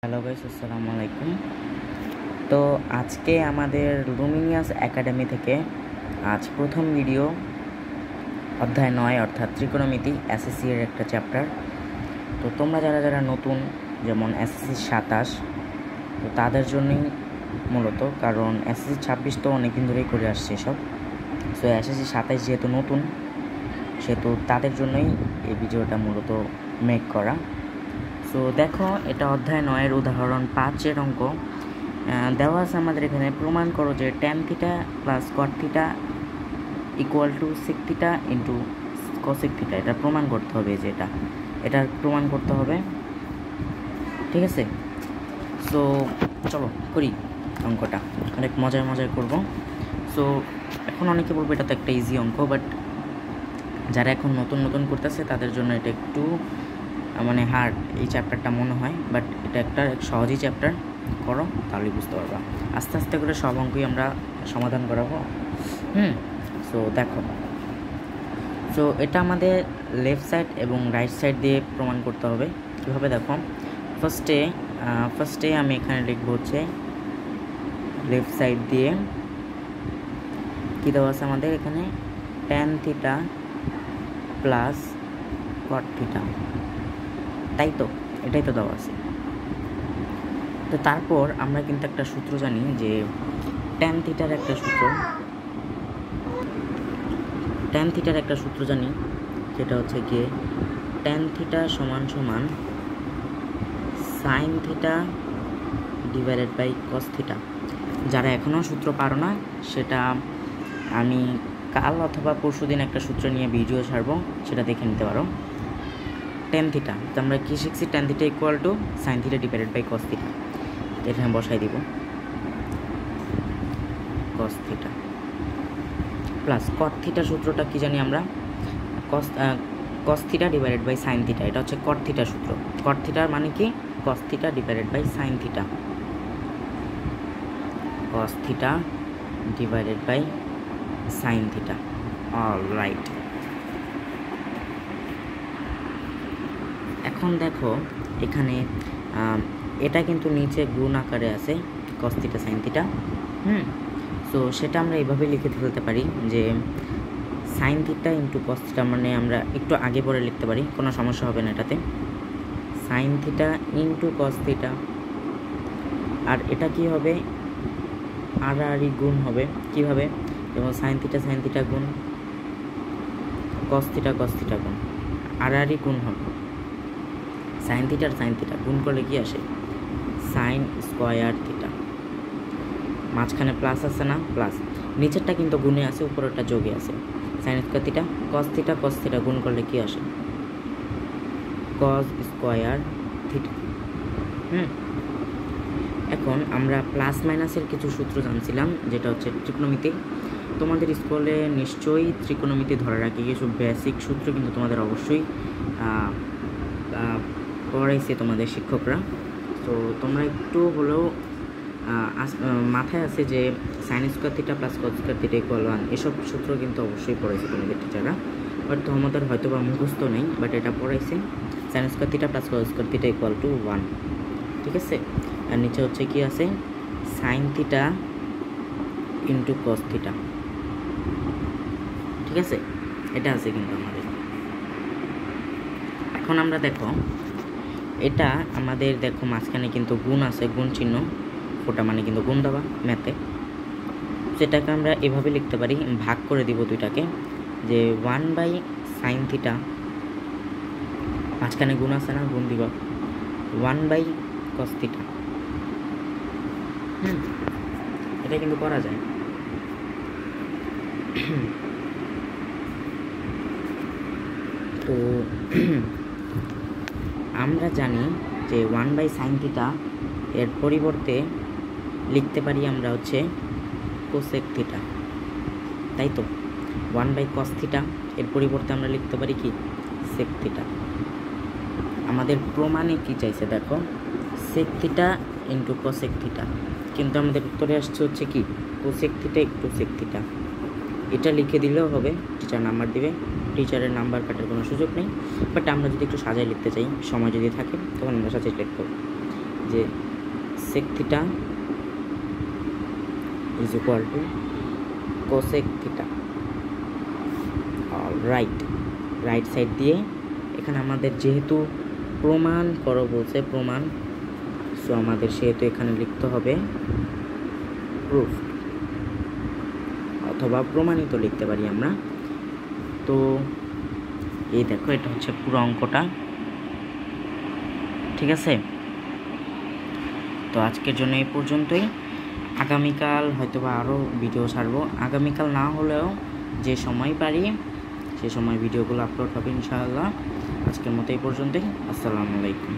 Hello guys, আসসালামু আলাইকুম। তো আজকে আমাদের লুমিনিয়াস একাডেমি থেকে আজ প্রথম ভিডিও অধ্যায় 9 অর্থাৎ ত্রিকোণমিতি এসএসসি এর একটা চ্যাপ্টার। তো তোমরা যারা নতুন, যেমন এসএসসি 27, তো তাদের জন্যই মূলত, কারণ এসএসসি 26 তো অনেকদিন ধরেই করে আসছে সব। সো এসএসসি 27 যেহেতু নতুন, সেহেতু তাদের জন্যই এই ভিডিওটা মূলত মেক করা। সো দেখো, এটা অধ্যায় 9 উদাহরণ 5 অঙ্ক দেওয়া আছে আমাদের এখানে। প্রমাণ করো যে tan theta plus cot theta equal two sec theta into cosec theta. এটা প্রমাণ করতে হবে, যে এটা প্রমাণ করতে হবে, ঠিক আছে? সো চলো করি অঙ্কটা, অনেক মজার করব। সো এখন অনেকে বলবো এটা তো একটা ইজি অঙ্ক, বাট যারা এখন নতুন করতেছে তাদের জন্য এটা একটু মানে হার্ড এই চ্যাপ্টারটা মনে হয়, বাট এটা একটা সহজই চ্যাপ্টার। করো তাহলেই বুঝতে পারবা। আস্তে করে সব অঙ্কই আমরা সমাধান করাবো। সো দেখো, সো এটা আমাদের লেফট সাইড এবং রাইট সাইড দিয়ে প্রমাণ করতে হবে। কীভাবে দেখো, ফার্স্টে আমি এখানে লিখবো হচ্ছে লেফট সাইড দিয়ে কী দেওয়া আছে আমাদের এখানে, tan theta plus cot theta, তাই তো? এটাই তো দেওয়া আছে। তো তারপর আমরা কিন্তু একটা সূত্র জানি, যে tan থিটার একটা সূত্র জানি, যেটা হচ্ছে গিয়ে tan থিটা সমান sin theta divided by cos theta. যারা এখনও সূত্র পারো না, সেটা আমি কাল অথবা পরশুদিন একটা সূত্র নিয়ে ভিডিও ছাড়বো, সেটা দেখে নিতে পারো। tan থিটা, তো আমরা কি শিখছি? tan theta equal to sin theta divided by cos theta. এখানে বসাই দিব cos থিটা প্লাস cot থিটার সূত্রটা কি জানি আমরা? cos theta divided by sin theta. এটা হচ্ছে cot থিটার সূত্র। cot থিটার মানে কি? cos theta divided by sin theta. cos theta divided by sin theta. All right. এখন দেখো এখানে এটা কিন্তু নিচে গুণ আকারে আছে, cos theta sin theta. So সেটা আমরা এইভাবে লিখে ফেলতে পারি, যে sin theta into cos theta, মানে আমরা একটু আগে পরে লিখতে পারি, কোনো সমস্যা হবে না এটাতে। sin theta into cos theta, আর এটা কি হবে? আড়াআড়ি গুণ হবে। কিভাবে? যেমন sin থিটা গুণ cos থিটা গুণ, আড়াআড়ি গুণ হবে। sin থিটা গুণ করলে কি আসে? sin square theta. মাঝখানে প্লাস আছে না? প্লাস। নিচেরটা কিন্তু গুণে আছে, উপরেরটা যোগে আছে। sin square theta cos theta গুণ করলে কি আসে? cos square theta. এখন আমরা প্লাস মাইনাসের কিছু সূত্র জানছিলাম, যেটা হচ্ছে ত্রিকোণমিতি। তোমাদের স্কুলে নিশ্চয়ই ত্রিকোণমিতি ধরে রাখি, কিছু বেসিক সূত্র কিন্তু তোমাদের অবশ্যই পড়াইছে তোমাদের শিক্ষকরা। তো তোমরা একটু হলেও মাথায় আছে যে sin square theta plus cos square theta equal 1, এসব সূত্র কিন্তু অবশ্যই পড়াইছে তোমাদের টিচাররা, বাট তোমাদের হয়তো বা মুখস্থ নেই, বাট এটা পড়াইছে। sin square theta plus cos square theta equal two 1, ঠিক আছে? আর নিচে হচ্ছে কি আছে? sin theta into cos theta, ঠিক আছে? এটা আছে কিন্তু আমাদের। এখন আমরা দেখো, এটা আমাদের দেখো মাঝখানে কিন্তু গুণ আছে, গুণ চিহ্ন ফোটা মানে কিন্তু গুণ দেওয়া ম্যাথে। সেটাকে আমরা এভাবে লিখতে পারি, ভাগ করে দিব দুইটাকে, যে 1/sin থিটা, মাঝখানে গুণ আছে না, গুণ দিব 1/cos থিটা। এটা কিন্তু করা যায়। তো আমরা জানি যে 1/sin থিটা এর পরিবর্তে লিখতে পারি আমরা হচ্ছে cosec থিটা, তাই তো? 1/cos থিটা এর পরিবর্তে আমরা লিখতে পারি কি? sec theta. আমাদের প্রমাণে কি চাইছে দেখো, sec theta into cosec theta, কিন্তু আমাদের উত্তরে আসছে হচ্ছে কি? cosec থিটা একটু sec থিটা। এটা লিখে দিলেও হবে, টিচার নাম্বার দিবে, টিচারের নাম্বার কাটার কোনো সুযোগ নেই। বাট আমরা যদি একটু সাজায় লিখতে চাই, সময় যদি থাকে, তখন আমরা সাজায় লিখব, যে যে sec theta is equal to cosec theta। Right side দিয়ে এখানে আমাদের যেহেতু প্রমাণ করো বলছে প্রমাণ, সো আমাদের সেহেতু এখানে লিখতে হবে প্রুফ অথবা প্রমাণিত লিখতে পারি আমরা। তো এই দেখো এটা হচ্ছে পুরো অঙ্কটা, ঠিক আছে। তো আজকের জন্য এই পর্যন্তই। আগামীকাল হয়তোবা আরও ভিডিও ছাড়বো, আগামীকাল না হলেও যে সময় পারি সে সময় ভিডিওগুলো আপলোড হবে ইনশাআল্লাহ। আজকের মতো এই পর্যন্তই। আসসালামু আলাইকুম।